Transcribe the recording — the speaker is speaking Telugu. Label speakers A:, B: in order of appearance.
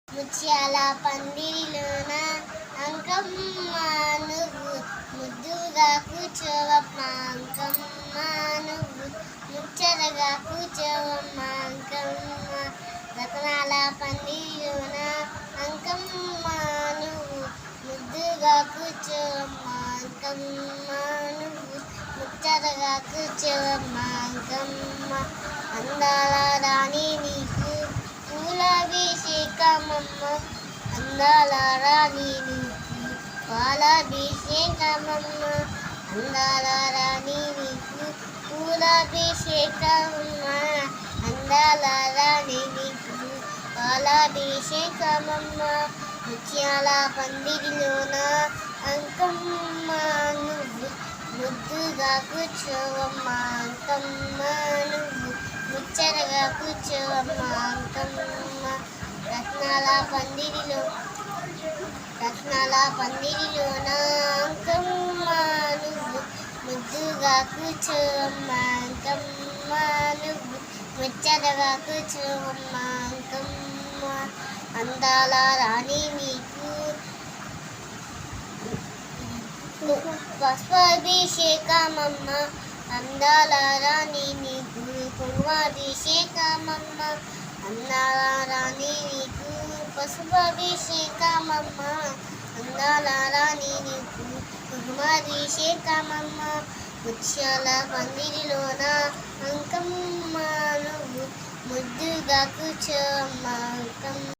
A: ముత్యాల పందిరిలోన అంకమ్మ నువ్వు ముద్దుగా కూర్చోవమ్మ అంకమ్మ నువ్వు ముచ్చటగా కూర్చోవమ్మ అంకమ్మ రతనాల పందిరిలోన అంకమ్మ నువ్వు ముద్దుగా కూర్చోవమ్మ అంకమ్మ నువ్వు ముచ్చటగా కూర్చోవమ్మ అంకమ్మ అందాల రాణి నీకు పూలాభిషేకమమ్మ అందాల రాణి నీకు పాలాభిషేకమమ్మ అందాల రాణి నీకు పూలాభిషేకమమ్మ అందాల రాణి నీకు పాలాభిషేకమమ్మ ముత్యాల పందిరిలోన అంకమ్మ నువ్వు ముద్దుగా కూర్చోవమ్మ అంకమ్మ నువ్వు ముచ్చటగా కూర్చోవమ్మ అంకమ్మ రత్నాల పందిరిలోన అంకమ్మ నువ్వు ముద్దుగా కూర్చోవమ్మ అంకమ్మ నువ్వు ముచ్చటగా కూర్చోవమ్మ అంకమ్మ అందాల రాణి నీకు పసుపాభిషేకమమ్మ అందాల రాణి నీకు కుంకుమాభిషేకమమ్మ అందాల రాణి నీకు పసుపాభిషేకమమ్మ అందాల రాణి నీకు కుంకుమాభిషేకమమ్మ ముత్యాల పందిరిలోన అంకమ్మ నువ్వు ముద్దుగా కూర్చోవమ్మ అంకమ్మ